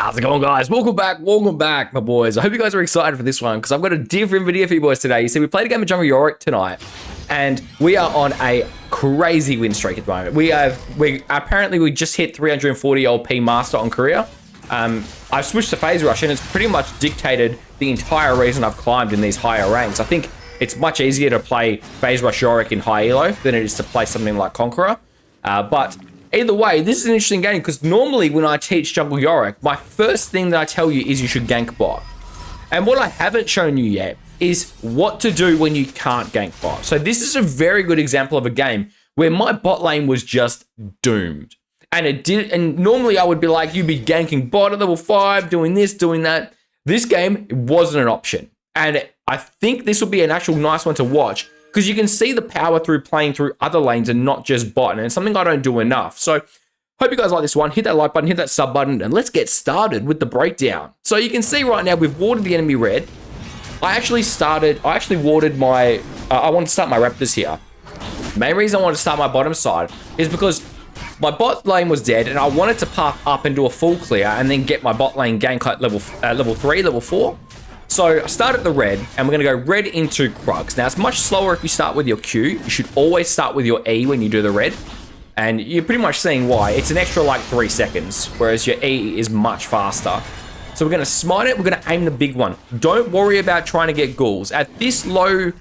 How's it going, guys? Welcome back, my boys. I hope you guys are excited for this one because I've got a different video for you boys today. You see, we played a game of Jungle Yorick tonight, and we are on a crazy win streak at the moment. We apparently just hit 340 LP master on career. I've switched to phase rush, and it's pretty much dictated the entire reason I've climbed in these higher ranks. I think it's much easier to play phase rush Yorick in high elo than it is to play something like Conqueror, but either way, this is an interesting game because normally when I teach Jungle Yorick, my first thing that I tell you is you should gank bot. And what I haven't shown you yet is what to do when you can't gank bot. So this is a very good example of a game where my bot lane was just doomed. And normally I would be like, you'd be ganking bot at level 5, doing this, doing that. This game, it wasn't an option. And I think this will be an actual nice one to watch, because you can see the power through playing through other lanes and not just bot, and it's something I don't do enough. So hope you guys like this one. Hit that like button, hit that sub button, and let's get started with the breakdown. So you can see right now we've warded the enemy red. I actually warded my, I want to start my raptors here. The main reason I want to start my bottom side is because my bot lane was dead and I wanted to path up and do a full clear and then get my bot lane gank at level 3, level 4. So I start at the red, and we're going to go red into Krugs. Now, it's much slower if you start with your Q. You should always start with your E when you do the red. And you're pretty much seeing why. It's an extra like 3 seconds, whereas your E is much faster. So we're going to smite it. We're going to aim the big one. Don't worry about trying to get ghouls. At this low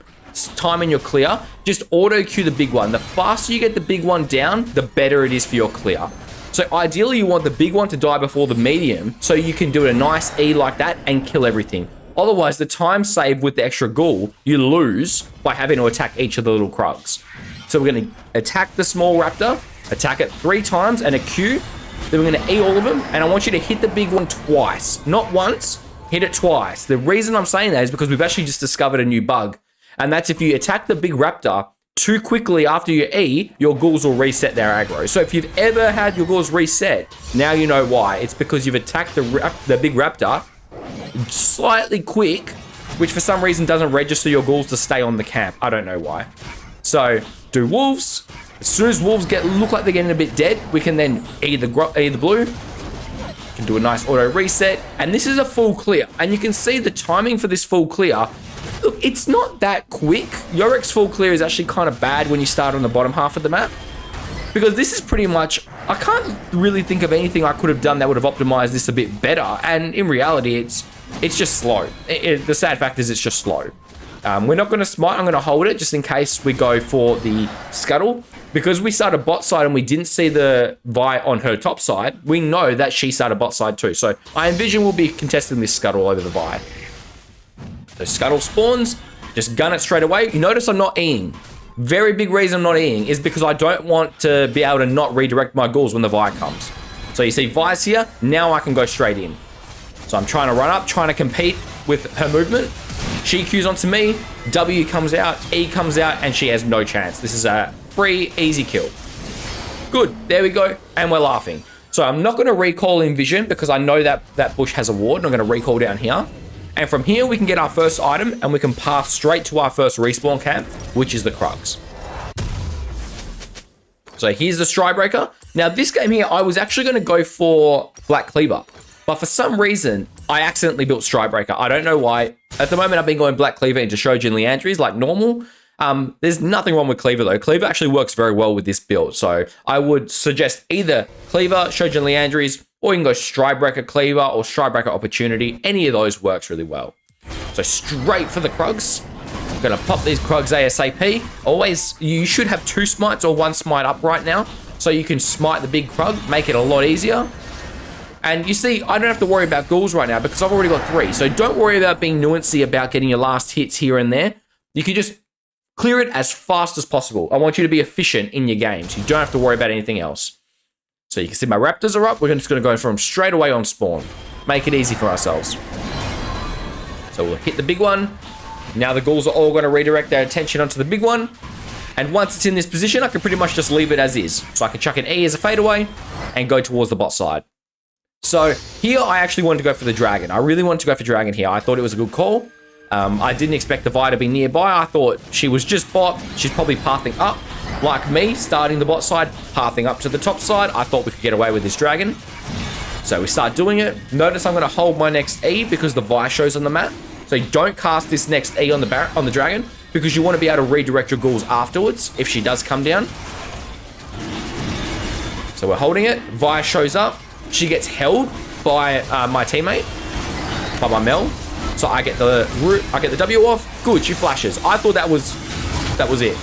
time in your clear, just auto Q the big one. The faster you get the big one down, the better it is for your clear. So ideally, you want the big one to die before the medium, so you can do a nice E like that and kill everything. Otherwise, the time saved with the extra ghoul, you lose by having to attack each of the little Krugs. So we're going to attack the small raptor, attack it 3 times, and a Q. Then we're going to E all of them, and I want you to hit the big one twice. Not once, hit it twice. The reason I'm saying that is because we've actually just discovered a new bug, and that's if you attack the big raptor too quickly after your E, your ghouls will reset their aggro. So if you've ever had your ghouls reset, now you know why. It's because you've attacked the big raptor slightly quick, which for some reason doesn't register your ghouls to stay on the camp. I don't know why. So do wolves. As soon as wolves look like they're getting a bit dead, we can then E the blue. Can do a nice auto reset, and this is a full clear. And you can see the timing for this full clear. Look, it's not that quick. Yorick's full clear is actually kind of bad when you start on the bottom half of the map, because this is pretty much, I can't really think of anything I could have done that would have optimized this a bit better. And in reality, it's just slow. The sad fact is it's just slow. We're not going to smite. I'm going to hold it just in case we go for the scuttle. Because we started bot side and we didn't see the Vi on her top side, we know that she started bot side too. So I envision we'll be contesting this scuttle over the Vi. So scuttle spawns, just gun it straight away. You notice I'm not Eing. Very big reason I'm not Eing is because I don't want to be able to not redirect my ghouls when the Vi comes. So you see Vi's here, now I can go straight in. So I'm trying to run up, trying to compete with her movement. She Qs onto me, W comes out, E comes out, and she has no chance. This is a free, easy kill. Good, there we go, and we're laughing. So I'm not going to recall in vision because I know that that bush has a ward, and I'm going to recall down here. And from here, we can get our first item, and we can pass straight to our first respawn camp, which is the Krugs. So here's the Strybreaker. Now, this game here, I was actually going to go for Black Cleaver, but for some reason, I accidentally built Strybreaker. I don't know why. At the moment, I've been going Black Cleaver into Shojin Liandry's like normal. There's nothing wrong with Cleaver, though. Cleaver actually works very well with this build, so I would suggest either Cleaver, Shojin Liandry's, or you can go Strybreaker Cleaver or Strybreaker Opportunity. Any of those works really well. So straight for the Krugs. Gonna pop these Krugs ASAP. Always, you should have 2 smites or 1 smite up right now, so you can smite the big Krug, make it a lot easier. And you see, I don't have to worry about ghouls right now because I've already got 3. So don't worry about being nuancy about getting your last hits here and there. You can just clear it as fast as possible. I want you to be efficient in your games. You don't have to worry about anything else. So you can see my raptors are up. We're just going to go for them straight away on spawn. Make it easy for ourselves. So we'll hit the big one. Now the ghouls are all going to redirect their attention onto the big one. And once it's in this position, I can pretty much just leave it as is. So I can chuck an E as a fadeaway and go towards the bot side. So here I actually wanted to go for the dragon. I really wanted to go for dragon here. I thought it was a good call. I didn't expect the Vi to be nearby. I thought she was just bot. She's probably pathing up like me, starting the bot side, pathing up to the top side. I thought we could get away with this dragon. So we start doing it. Notice I'm going to hold my next E because the Vi shows on the map. So you don't cast this next E on the dragon because you want to be able to redirect your ghouls afterwards if she does come down. So we're holding it. Vi shows up. She gets held by my teammate, by my Mel. So I get the W off. Good, she flashes. I thought that was it.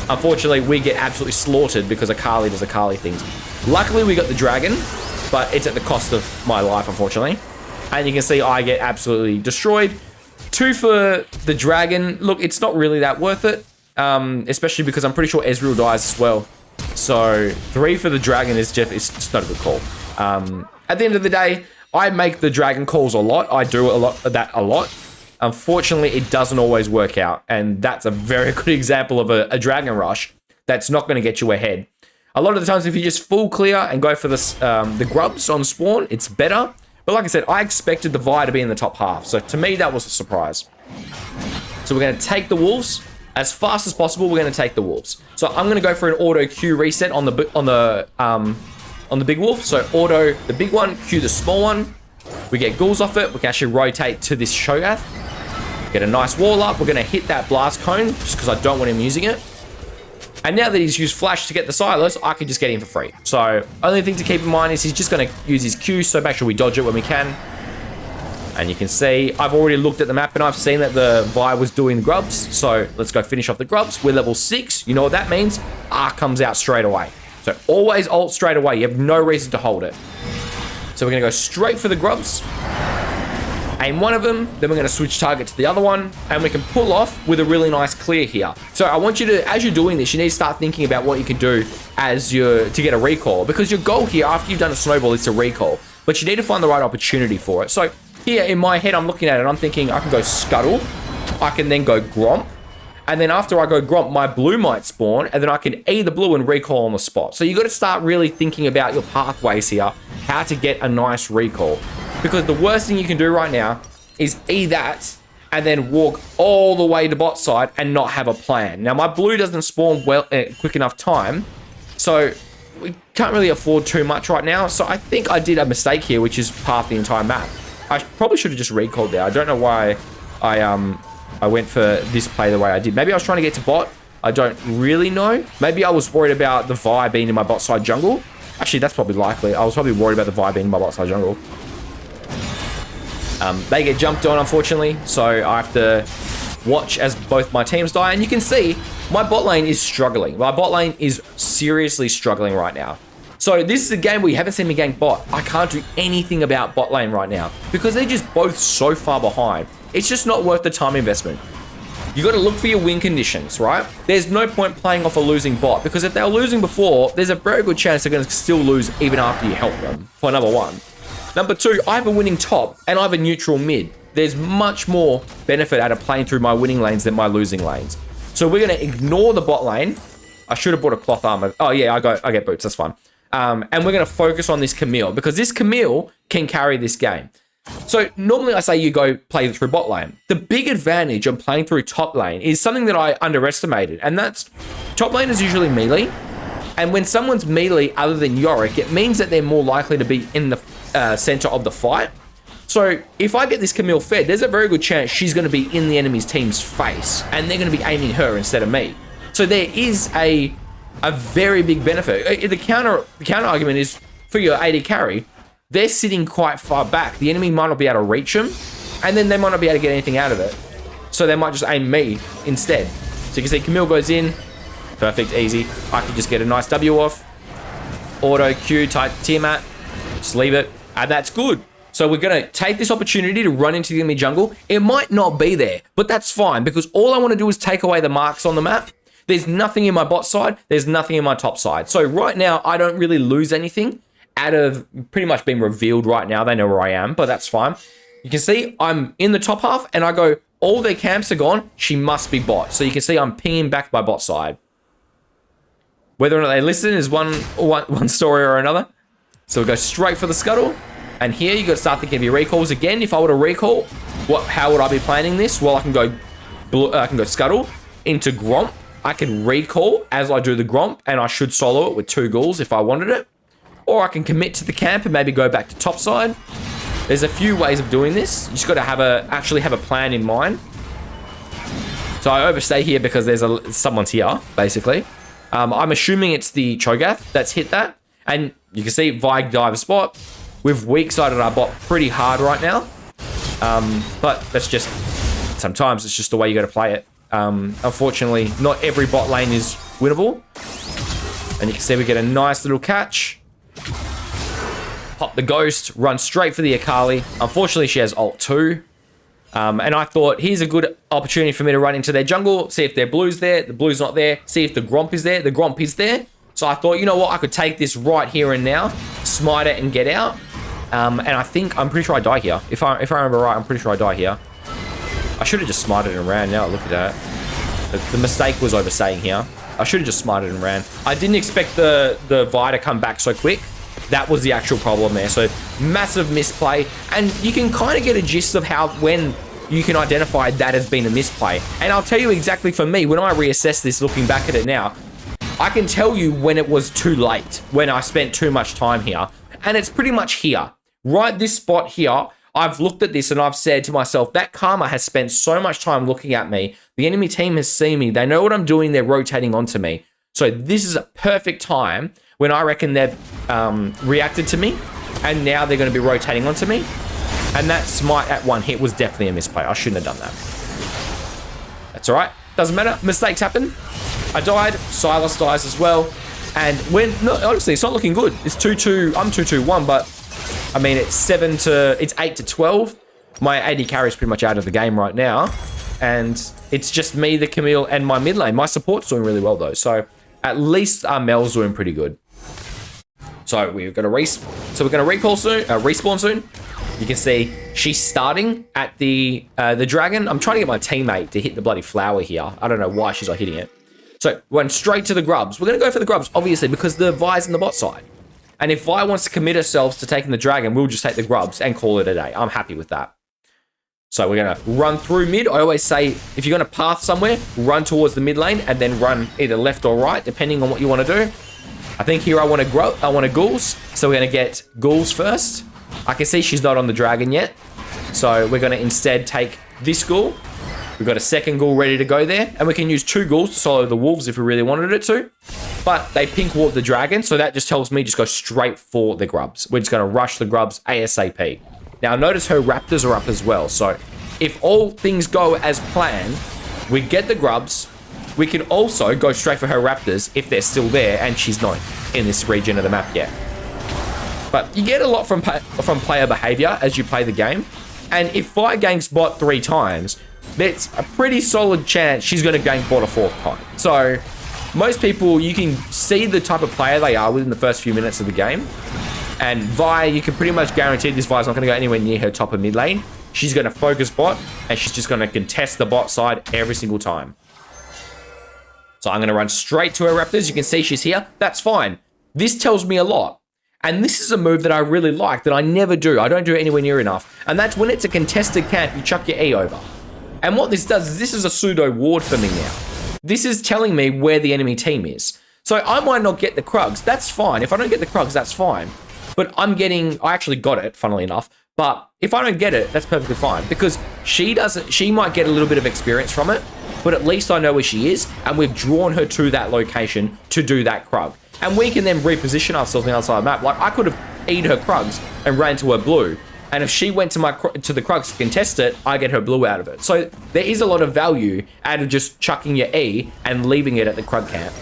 Unfortunately, we get absolutely slaughtered because Akali does Akali things. Luckily, we got the dragon, but it's at the cost of my life, unfortunately. And you can see I get absolutely destroyed. 2 for the dragon. Look, it's not really that worth it, especially because I'm pretty sure Ezreal dies as well. So 3 for the dragon is it's not a good call. At the end of the day, I make the dragon calls a lot. I do a lot. Unfortunately, it doesn't always work out. And that's a very good example of a dragon rush that's not going to get you ahead. A lot of the times, if you just full clear and go for the grubs on spawn, it's better. But like I said, I expected the Vi to be in the top half. So to me, that was a surprise. So we're going to take the wolves. As fast as possible, we're going to take the wolves. So I'm going to go for an auto Q reset on the big wolf. So auto the big one, Q the small one. We get ghouls off it. We can actually rotate to this Shogath. Get a nice wall up. We're going to hit that blast cone just because I don't want him using it. And now that he's used flash to get the Silas, I can just get him for free. So only thing to keep in mind is he's just going to use his Q. So make sure we dodge it when we can. And you can see I've already looked at the map and I've seen that the Vi was doing the grubs. So let's go finish off the grubs. We're level 6. You know what that means? Arc comes out straight away. So always ult straight away. You have no reason to hold it. So we're going to go straight for the grubs. Aim one of them. Then we're going to switch target to the other one. And we can pull off with a really nice clear here. So I want you to, as you're doing this, you need to start thinking about what you can do to get a recall. Because your goal here, after you've done a snowball, is to recall. But you need to find the right opportunity for it. So here in my head, I'm looking at it. I'm thinking I can go Scuttle. I can then go Gromp. And then after I go Gromp, my blue might spawn. And then I can E the blue and recall on the spot. So you got to start really thinking about your pathways here. How to get a nice recall. Because the worst thing you can do right now is E that and then walk all the way to bot side and not have a plan. Now, my blue doesn't spawn well quick enough time. So we can't really afford too much right now. So I think I did a mistake here, which is path the entire map. I probably should have just recalled there. I don't know why I went for this play the way I did. Maybe I was trying to get to bot. I don't really know. Maybe I was worried about the Vi being in my bot side jungle. Actually, that's probably likely. I was probably worried about the Vi being in my bot side jungle. They get jumped on, unfortunately. So I have to watch as both my teams die. And you can see my bot lane is struggling. My bot lane is seriously struggling right now. So this is a game where you haven't seen me gank bot. I can't do anything about bot lane right now because they're just both so far behind. It's just not worth the time investment. You got to look for your win conditions, right? There's no point playing off a losing bot because if they were losing before, there's a very good chance they're going to still lose even after you help them, for number one. Number two, I have a winning top and I have a neutral mid. There's much more benefit out of playing through my winning lanes than my losing lanes. So we're going to ignore the bot lane. I should have bought a cloth armor. Oh yeah, I get boots, that's fine. And we're going to focus on this Camille because this Camille can carry this game. So normally I say you go play through bot lane. The big advantage of playing through top lane is something that I underestimated, and that's top lane is usually melee. And when someone's melee other than Yorick, it means that they're more likely to be in the center of the fight. So if I get this Camille fed, there's a very good chance she's going to be in the enemy's team's face, and they're going to be aiming her instead of me. So there is a very big benefit. The counter argument is for your AD carry. They're sitting quite far back. The enemy might not be able to reach them, and then they might not be able to get anything out of it. So they might just aim me instead. So you can see Camille goes in. Perfect, easy. I can just get a nice W off. Auto Q type Tiamat. Just leave it. And that's good. So we're going to take this opportunity to run into the enemy jungle. It might not be there, but that's fine because all I want to do is take away the marks on the map. There's nothing in my bot side. There's nothing in my top side. So right now, I don't really lose anything out of pretty much being revealed right now. They know where I am, but that's fine. You can see I'm in the top half and I go, all their camps are gone. She must be bot. So you can see I'm pinging back my bot side. Whether or not they listen is one story or another. So we go straight for the scuttle. And here you got to start thinking of your recalls again. If I were to recall, how would I be planning this? Well, I can go scuttle into Gromp. I can recall as I do the Gromp, and I should solo it with 2 ghouls if I wanted it. or I can commit to the camp and maybe go back to top side. There's a few ways of doing this. You just got to actually have a plan in mind. So I overstay here because someone's here, basically. I'm assuming it's the Cho'Gath that's hit that. And you can see Vi dive spot. We've weak-sided our bot pretty hard right now. But that's just... Sometimes it's just the way you got to play it. Unfortunately, not every bot lane is winnable. And you can see we get a nice little catch. Pop the Ghost, run straight for the Akali. Unfortunately, she has ult 2. And I thought, here's a good opportunity for me to run into their jungle, see if their blue's there, the blue's not there, see if the Gromp is there, the Gromp is there. So I thought, you know what, I could take this right here and now, smite it and get out. And I'm pretty sure I die here. If I remember right, I'm pretty sure I die here. I should have just smited and ran now, look at that. The mistake was overstaying here. I should have just smited and ran. I didn't expect the Vi to come back so quick. That was the actual problem there. So massive misplay. And you can kind of get a gist of when you can identify that has been a misplay. And I'll tell you exactly for me, when I reassess this, looking back at it now, I can tell you when it was too late, when I spent too much time here. And it's pretty much here. Right this spot here, I've looked at this and I've said to myself, that Karma has spent so much time looking at me. The enemy team has seen me. They know what I'm doing. They're rotating onto me. So this is a perfect time when I reckon they've reacted to me. And now they're going to be rotating onto me. And that smite at one hit was definitely a misplay. I shouldn't have done that. That's all right. Doesn't matter. Mistakes happen. I died. Silas dies as well. And honestly, it's not looking good. It's 2-2. I'm 2-2-1, but I mean, it's 8 to 12. My AD carry is pretty much out of the game right now. And it's just me, the Camille, and my mid lane. My support's doing really well, though. So at least our Mel's doing pretty good. So we're going to respawn soon. You can see she's starting at the dragon. I'm trying to get my teammate to hit the bloody flower here. I don't know why she's not hitting it. So went straight to the grubs. We're going to go for the grubs, obviously, because the Vi's in the bot side. And if Vi wants to commit herself to taking the dragon, we'll just take the grubs and call it a day. I'm happy with that. So we're going to run through mid. I always say, if you're going to path somewhere, run towards the mid lane and then run either left or right, depending on what you want to do. I think here I want a ghouls. So we're going to get ghouls first. I can see she's not on the dragon yet. So we're going to instead take this ghoul. We've got a second ghoul ready to go there. And we can use 2 ghouls to solo the wolves if we really wanted it to. But they pink ward the dragon. So that just tells me just go straight for the grubs. We're just going to rush the grubs ASAP. Now notice her raptors are up as well. So if all things go as planned, we get the grubs. We can also go straight for her raptors if they're still there and she's not in this region of the map yet. But you get a lot from player behavior as you play the game. And if Vi ganks bot 3 times, that's a pretty solid chance she's going to gank bot a 4th time. So most people, you can see the type of player they are within the first few minutes of the game. And Vi, you can pretty much guarantee this Vi's not going to go anywhere near her top of mid lane. She's going to focus bot and she's just going to contest the bot side every single time. So I'm going to run straight to her raptors. You can see she's here. That's fine. This tells me a lot. And this is a move that I really like that I never do. I don't do it anywhere near enough. And that's when it's a contested camp, you chuck your E over. And what this does is this is a pseudo ward for me now. This is telling me where the enemy team is. So I might not get the Krugs. That's fine. If I don't get the Krugs, that's fine. But I actually got it, funnily enough. But if I don't get it, that's perfectly fine. Because she might get a little bit of experience from it. But at least I know where she is. And we've drawn her to that location to do that Krug. And we can then reposition ourselves on the outside map. Like, I could have eaten her Krugs and ran to her blue. And if she went to the Krugs to contest it, I get her blue out of it. So there is a lot of value out of just chucking your E and leaving it at the Krug camp.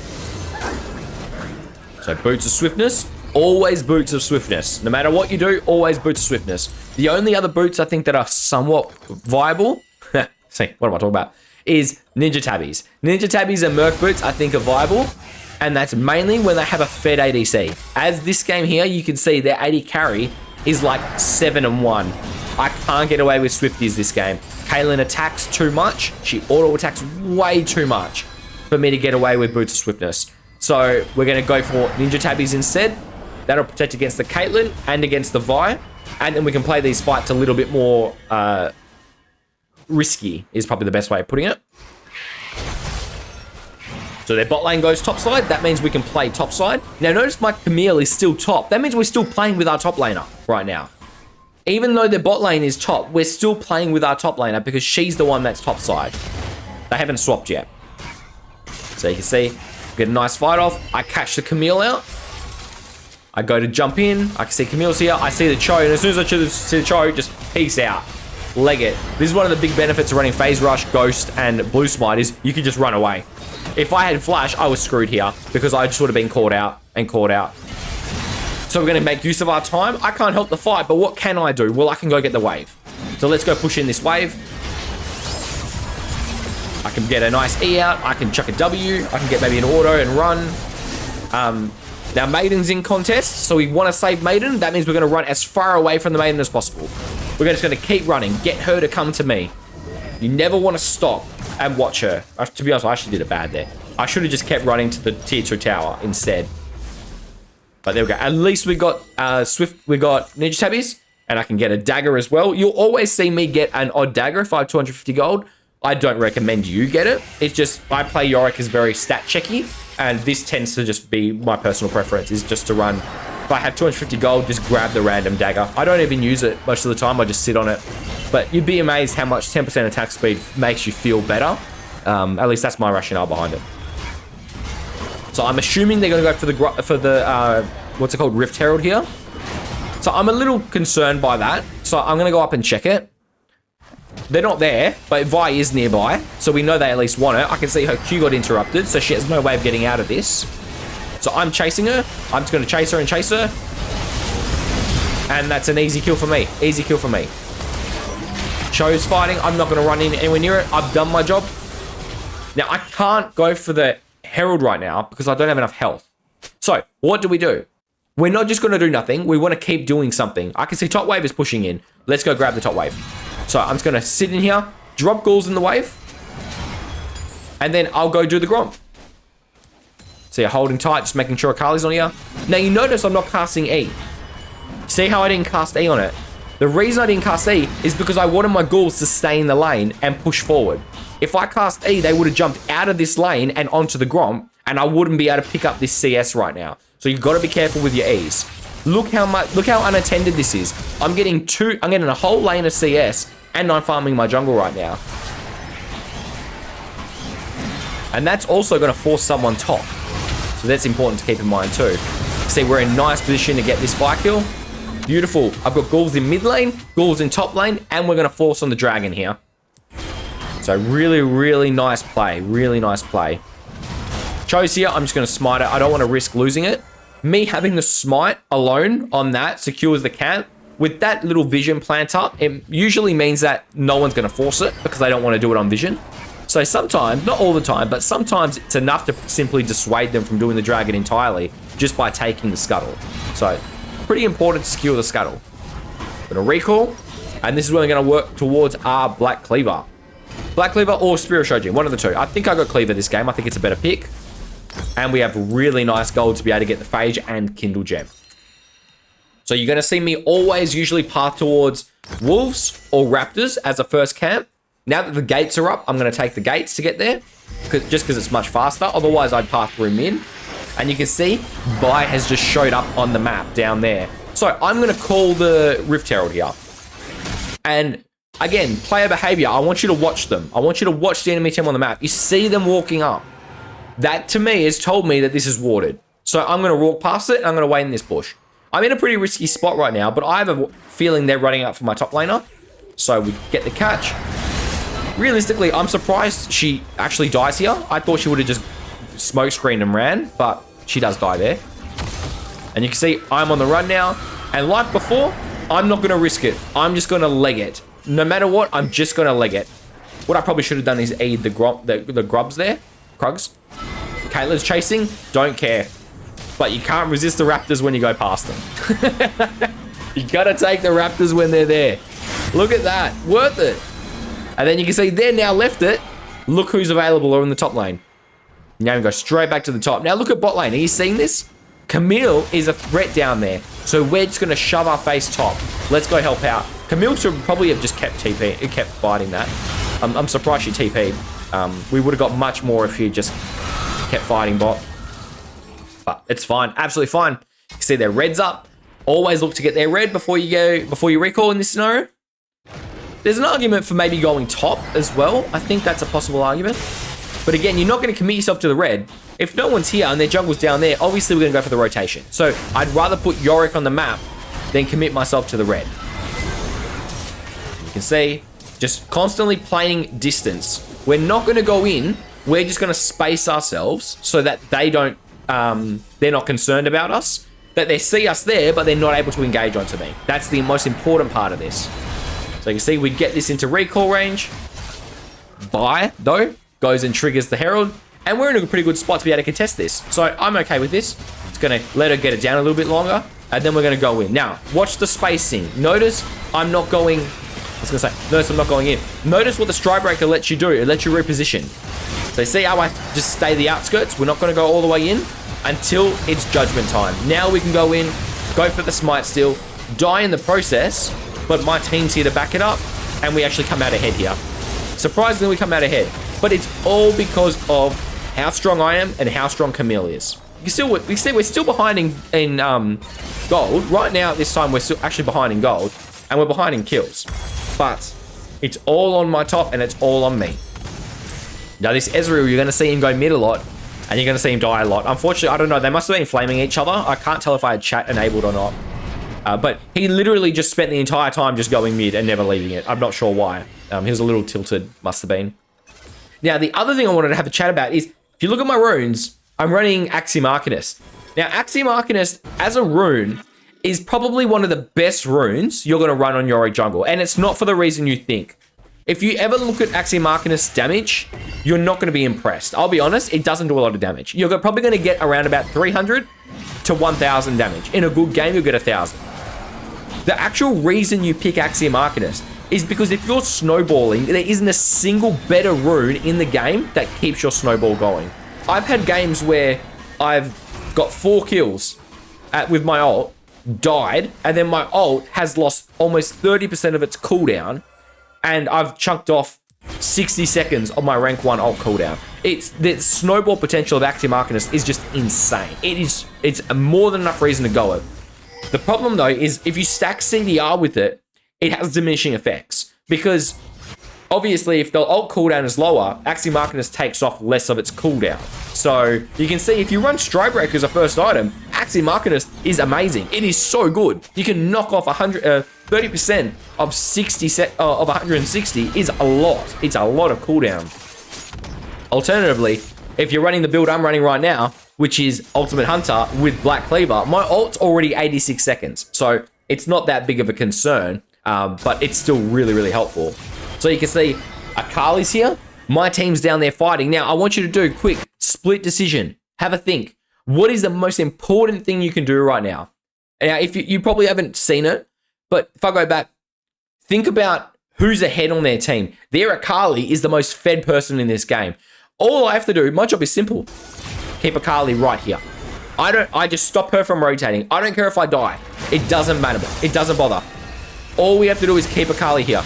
So boots of swiftness. Always boots of swiftness. No matter what you do, always boots of swiftness. The only other boots I think that are somewhat viable, see, what am I talking about, is Ninja Tabbies. Ninja Tabbies and Merc boots I think are viable. And that's mainly when they have a fed ADC. As this game here, you can see their AD carry is like 7-1. I can't get away with Swifties this game. Caitlyn attacks too much. She auto attacks way too much for me to get away with boots of swiftness. So we're going to go for Ninja Tabbies instead. That'll protect against the Caitlyn and against the Vi. And then we can play these fights a little bit more risky is probably the best way of putting it. So their bot lane goes top side. That means we can play top side. Now notice my Camille is still top. That means we're still playing with our top laner right now. Even though their bot lane is top, we're still playing with our top laner because she's the one that's top side. They haven't swapped yet. So you can see, get a nice fight off. I catch the Camille out. I go to jump in. I can see Camille's here. I see the Cho, and as soon as I see the Cho, just peace out. Leg it. This is one of the big benefits of running Phase Rush, Ghost, and Blue Smite is you can just run away. If I had Flash, I was screwed here because I just would have been caught out and caught out. So we're going to make use of our time. I can't help the fight, but what can I do? Well, I can go get the wave. So let's go push in this wave. I can get a nice E out. I can chuck a W. I can get maybe an auto and run. Now, Maiden's in contest, so we want to save Maiden. That means we're going to run as far away from the Maiden as possible. We're just going to keep running. Get her to come to me. You never want to stop and watch her. To be honest, I actually did it bad there. I should have just kept running to the tier 2 tower instead. But there we go. At least we got Swift. We got Ninja Tabbies, and I can get a dagger as well. You'll always see me get an odd dagger if I have 250 gold. I don't recommend you get it. It's just I play Yorick as very stat checky, and this tends to just be my personal preference is just to run. If I have 250 gold, just grab the random dagger. I don't even use it most of the time. I just sit on it. But you'd be amazed how much 10% attack speed makes you feel better. At least that's my rationale behind it. So I'm assuming they're going to go for the what's it called, Rift Herald here. So I'm a little concerned by that. So I'm going to go up and check it. They're not there, but Vi is nearby, so we know they at least want it. I can see her Q got interrupted, so she has no way of getting out of this. So I'm chasing her. I'm just going to chase her and chase her. And that's an easy kill for me. Easy kill for me. Cho's fighting. I'm not going to run in anywhere near it. I've done my job. Now, I can't go for the Herald right now because I don't have enough health. So, what do? We're not just going to do nothing. We want to keep doing something. I can see top wave is pushing in. Let's go grab the top wave. So I'm just going to sit in here, drop ghouls in the wave, and then I'll go do the Gromp. So you're holding tight, just making sure Akali's on here. Now you notice I'm not casting E. See how I didn't cast E on it? The reason I didn't cast E is because I wanted my ghouls to stay in the lane and push forward. If I cast E, they would have jumped out of this lane and onto the Gromp, and I wouldn't be able to pick up this CS right now. So you've got to be careful with your E's. Look how unattended this is. I'm getting a whole lane of CS, and I'm farming my jungle right now. And that's also going to force someone top. So that's important to keep in mind too. See, we're in nice position to get this fight kill. Beautiful. I've got ghouls in mid lane, ghouls in top lane, and we're going to force on the dragon here. So really, really nice play. Really nice play. Cho's here. I'm just going to smite it. I don't want to risk losing it. Me having the smite alone on that secures the camp. With that little vision plant up, it usually means that no one's going to force it because they don't want to do it on vision. So sometimes, not all the time, but sometimes it's enough to simply dissuade them from doing the dragon entirely just by taking the scuttle. So pretty important to secure the scuttle. Going to recall, and this is where we're going to work towards our Black Cleaver. Black Cleaver or Spirit Shojin, one of the two. I think I got Cleaver this game. I think it's a better pick. And we have really nice gold to be able to get the Phage and Kindle Gem. So you're going to see me always usually path towards Wolves or Raptors as a first camp. Now that the gates are up, I'm going to take the gates to get there. Just because it's much faster. Otherwise, I'd path through mid. And you can see, Vi has just showed up on the map down there. So I'm going to call the Rift Herald here. And again, player behavior. I want you to watch them. I want you to watch the enemy team on the map. You see them walking up. That, to me, has told me that this is warded. So I'm going to walk past it, and I'm going to wait in this bush. I'm in a pretty risky spot right now, but I have a feeling they're running up for my top laner. So we get the catch. Realistically, I'm surprised she actually dies here. I thought she would have just smoke screened and ran, but she does die there. And you can see I'm on the run now. And like before, I'm not going to risk it. I'm just going to leg it. No matter what, I'm just going to leg it. What I probably should have done is aid the grubs there. Krugs. Caitlyn's chasing. Don't care. But you can't resist the Raptors when you go past them. You gotta take the Raptors when they're there. Look at that. Worth it. And then you can see they're now left it. Look who's available in the top lane. Now we go straight back to the top. Now look at bot lane. Are you seeing this? Camille is a threat down there. So we're just going to shove our face top. Let's go help out. Camille should probably have just kept fighting that. I'm surprised she TP'd. We would have got much more if she just kept fighting bot. But it's fine. Absolutely fine. You see their reds up. Always look to get their red before you recall in this scenario. There's an argument for maybe going top as well. I think that's a possible argument. But again, you're not going to commit yourself to the red. If no one's here and their jungle's down there, obviously we're going to go for the rotation. So I'd rather put Yorick on the map than commit myself to the red. You can see, just constantly playing distance. We're not going to go in. We're just going to space ourselves so that they don't, they're not concerned about us. That they see us there, but they're not able to engage onto me. That's the most important part of this. So you can see we get this into recall range. Vi, though, goes and triggers the Herald. And we're in a pretty good spot to be able to contest this. So I'm okay with this. It's going to let her get it down a little bit longer. And then we're going to go in. Now, watch the spacing. Notice I'm not going... notice I'm not going in. Notice what the Stride Breaker lets you do. It lets you reposition. So see how I just stay the outskirts? We're not going to go all the way in until it's judgment time. Now we can go in, go for the smite steal, die in the process, but my team's here to back it up, and we actually come out ahead here. Surprisingly, we come out ahead. But it's all because of how strong I am and how strong Camille is. We see we're still behind in gold. Right now, at this time, we're still actually behind in gold, and we're behind in kills. But it's all on my top, and it's all on me. Now, this Ezreal, you're going to see him go mid a lot, and you're going to see him die a lot. Unfortunately, I don't know. They must have been flaming each other. I can't tell if I had chat enabled or not. But he literally just spent the entire time just going mid and never leaving it. I'm not sure why. He was a little tilted, must have been. Now, the other thing I wanted to have a chat about is, if you look at my runes, I'm running Axiom Arcanist. Now, Axiom Arcanist, as a rune, is probably one of the best runes you're going to run on Yorick jungle. And it's not for the reason you think. If you ever look at Axiom Arcanist's damage, you're not going to be impressed. I'll be honest, it doesn't do a lot of damage. You're probably going to get around about 300 to 1,000 damage. In a good game, you'll get 1,000. The actual reason you pick Axiom Arcanist is because if you're snowballing, there isn't a single better rune in the game that keeps your snowball going. I've had games where I've got 4 kills with my ult, died, and then my ult has lost almost 30% of its cooldown, and I've chunked off 60 seconds of my rank 1 ult cooldown. The snowball potential of Axiom Arcanist is just insane. It's more than enough reason to go it. The problem though is if you stack CDR with it, it has diminishing effects, because obviously if the ult cooldown is lower, Axiom Arcanist takes off less of its cooldown. So you can see if you run Stride Breaker as a first item, Axiom Arcanist is amazing. It is so good. You can knock off 30% of 160 is a lot. It's a lot of cooldown. Alternatively, if you're running the build I'm running right now, which is Ultimate Hunter with Black Cleaver, my ult's already 86 seconds. So it's not that big of a concern, but it's still really, really helpful. So you can see Akali's here. My team's down there fighting. Now, I want you to do quick split decision. Have a think. What is the most important thing you can do right now? Now, if you probably haven't seen it, but if I go back, think about who's ahead on their team. Their Akali is the most fed person in this game. All I have to do, my job is simple. Keep Akali right here. I just stop her from rotating. I don't care if I die. It doesn't matter. It doesn't bother. All we have to do is keep Akali here.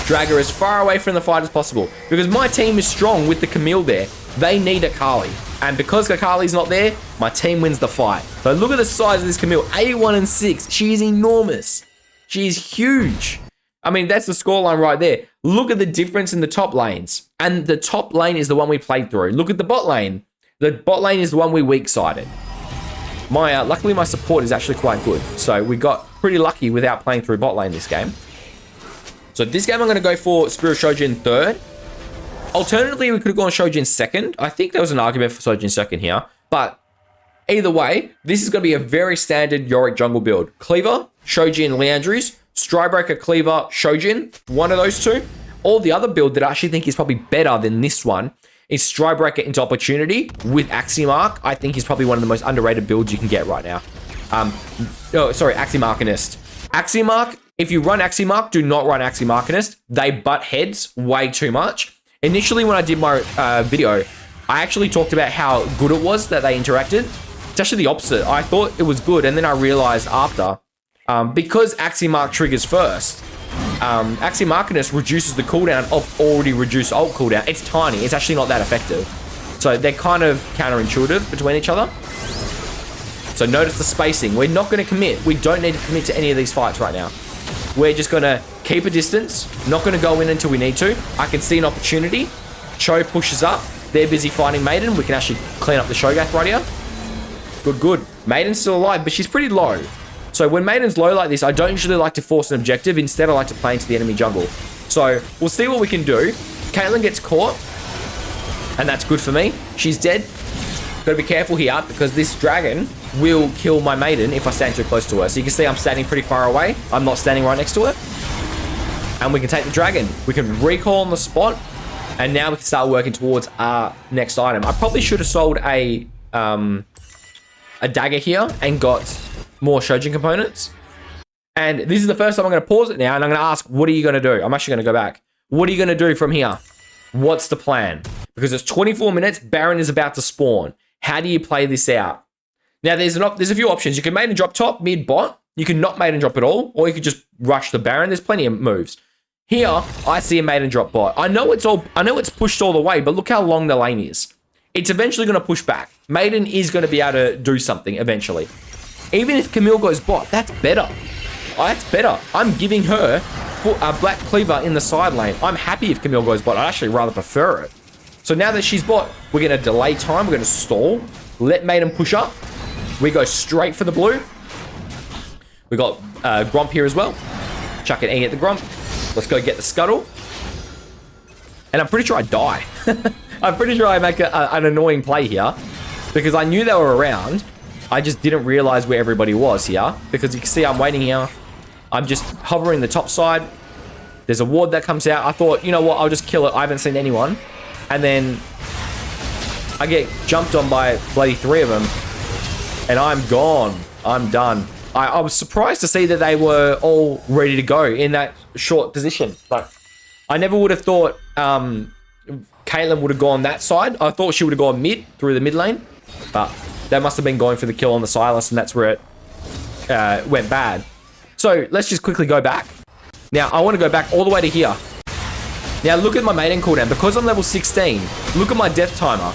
Drag her as far away from the fight as possible. Because my team is strong with the Camille there. They need Akali. And because Akali's not there, my team wins the fight. So look at the size of this Camille. 81 and 6. She is enormous. She is huge. I mean, that's the scoreline right there. Look at the difference in the top lanes. And the top lane is the one we played through. Look at the bot lane. The bot lane is the one we weak-sided. Luckily, my support is actually quite good. So we got pretty lucky without playing through bot lane this game. So this game, I'm going to go for Spirit Shojin third. Alternatively, we could have gone Shojin second. I think there was an argument for Shojin second here. But either way, this is going to be a very standard Yorick jungle build. Cleaver, Shojin, Leandrews, Strydebreaker, Cleaver, Shojin. One of those two. All the other build that I actually think is probably better than this one is Strydebreaker into Opportunity with Axiom Arc. I think is probably one of the most underrated builds you can get right now. Axiom Arcanist. Axiom Arc, if you run Axiom Arc, do not run Axiom Arcanist. They butt heads way too much. Initially, when I did my video, I actually talked about how good it was that they interacted. It's actually the opposite. I thought it was good, and then I realized after, because Axiom Arc triggers first, Axiom Arcanist reduces the cooldown of already reduced ult cooldown. It's tiny. It's actually not that effective. So they're kind of counterintuitive between each other. So notice the spacing. We're not going to commit. We don't need to commit to any of these fights right now. We're just going to keep a distance. Not going to go in until we need to. I can see an opportunity. Cho pushes up. They're busy fighting Maiden. We can actually clean up the Shogath right here. Good, good. Maiden's still alive, but she's pretty low. So when Maiden's low like this, I don't usually like to force an objective. Instead, I like to play into the enemy jungle. So we'll see what we can do. Caitlyn gets caught, and that's good for me. She's dead. Got to be careful here because this dragon will kill my Maiden if I stand too close to her. So you can see I'm standing pretty far away. I'm not standing right next to her. And we can take the dragon. We can recall on the spot. And now we can start working towards our next item. I probably should have sold a dagger here and got more Shojin components. And this is the first time I'm going to pause it now. And I'm going to ask, what are you going to do? I'm actually going to go back. What are you going to do from here? What's the plan? Because it's 24 minutes. Baron is about to spawn. How do you play this out? Now, there's a few options. You can maiden drop top, mid, bot. You can not maiden drop at all. Or you could just rush the Baron. There's plenty of moves. Here, I see a maiden drop bot. I know it's pushed all the way, but look how long the lane is. It's eventually going to push back. Maiden is going to be able to do something eventually. Even if Camille goes bot, that's better. That's better. I'm giving her a black cleaver in the side lane. I'm happy if Camille goes bot. I'd actually rather prefer it. So now that she's bot, we're going to delay time. We're going to stall. Let Maiden push up. We go straight for the blue. We got Gromp here as well. Chuck an E at the Gromp. Let's go get the scuttle. And I'm pretty sure I die. I'm pretty sure I make an annoying play here because I knew they were around. I just didn't realize where everybody was here because you can see I'm waiting here. I'm just hovering the top side. There's a ward that comes out. I thought, you know what? I'll just kill it. I haven't seen anyone. And then I get jumped on by bloody 3 of them. And I'm gone. I'm done. I was surprised to see that they were all ready to go in that short position. But I never would have thought Caitlyn would have gone that side. I thought she would have gone mid through the mid lane. But they must have been going for the kill on the Silas, and that's where it went bad. So let's just quickly go back. Now, I want to go back all the way to here. Now, look at my maiden cooldown. Because I'm level 16, look at my death timer.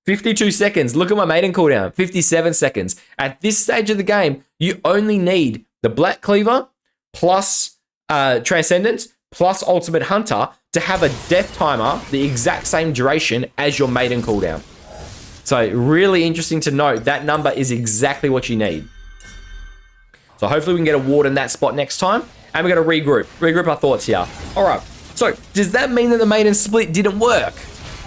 52 seconds. Look at my maiden cooldown. 57 seconds. At this stage of the game, you only need the Black Cleaver plus Transcendence plus Ultimate Hunter to have a death timer the exact same duration as your maiden cooldown. So really interesting to note that number is exactly what you need. So hopefully we can get a ward in that spot next time. And we're going to regroup our thoughts here. All right. So does that mean that the maiden split didn't work?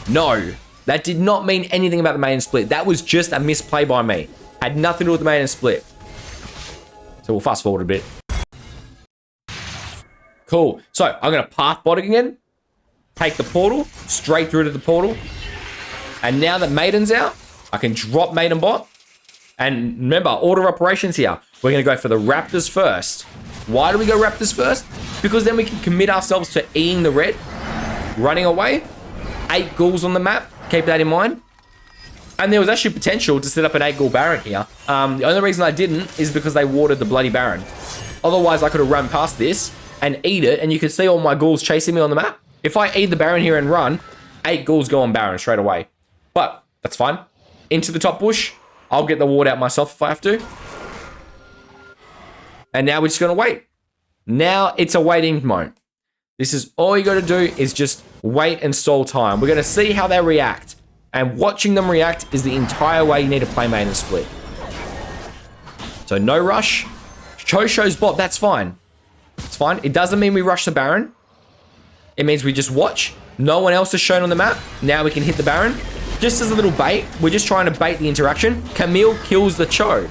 No. That did not mean anything about the maiden split. That was just a misplay by me. Had nothing to do with the maiden split. So we'll fast forward a bit. Cool. So I'm going to path bot again. Take the portal. Straight through to the portal. And now that Maiden's out, I can drop Maiden bot. And remember, order operations here. We're going to go for the Raptors first. Why do we go Raptors first? Because then we can commit ourselves to Eing the red. Running away. 8 ghouls on the map. Keep that in mind. And there was actually potential to set up an 8 ghoul Baron here. The only reason I didn't is because they warded the bloody Baron. Otherwise, I could have run past this and eat it. And you can see all my ghouls chasing me on the map. If I eat the Baron here and run, 8 ghouls go on Baron straight away. But that's fine. Into the top bush. I'll get the ward out myself if I have to. And now we're just going to wait. Now it's a waiting mode. This is all you got to do is just wait and stall time. We're going to see how they react. And watching them react is the entire way you need to play maiden split. So no rush. Cho shows bot, that's fine. It's fine. It doesn't mean we rush the Baron. It means we just watch. No one else is shown on the map. Now we can hit the Baron. Just as a little bait. We're just trying to bait the interaction. Camille kills the Cho.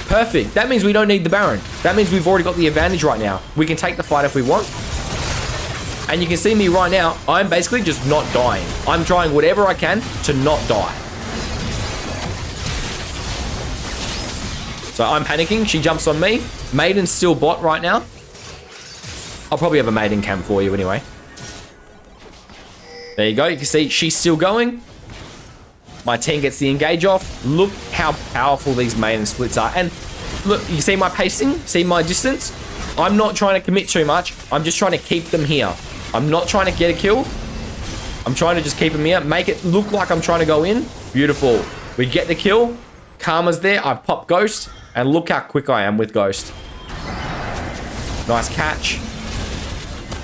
Perfect. That means we don't need the Baron. That means we've already got the advantage right now. We can take the fight if we want. And you can see me right now. I'm basically just not dying. I'm trying whatever I can to not die. So I'm panicking. She jumps on me. Maiden's still bot right now. I'll probably have a Maiden cam for you anyway. There you go. You can see she's still going. My team gets the engage off. Look how powerful these maiden splits are. And look, you see my pacing? See my distance? I'm not trying to commit too much. I'm just trying to keep them here. I'm not trying to get a kill. I'm trying to just keep him here. Make it look like I'm trying to go in. Beautiful. We get the kill. Karma's there. I pop Ghost. And look how quick I am with Ghost. Nice catch.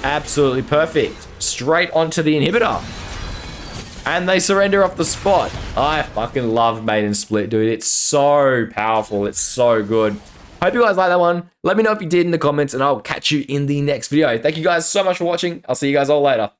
Absolutely perfect. Straight onto the inhibitor. And they surrender off the spot. I fucking love Maiden Split, dude. It's so powerful. It's so good. Hope you guys like that one. Let me know if you did in the comments, and I'll catch you in the next video. Thank you guys so much for watching. I'll see you guys all later.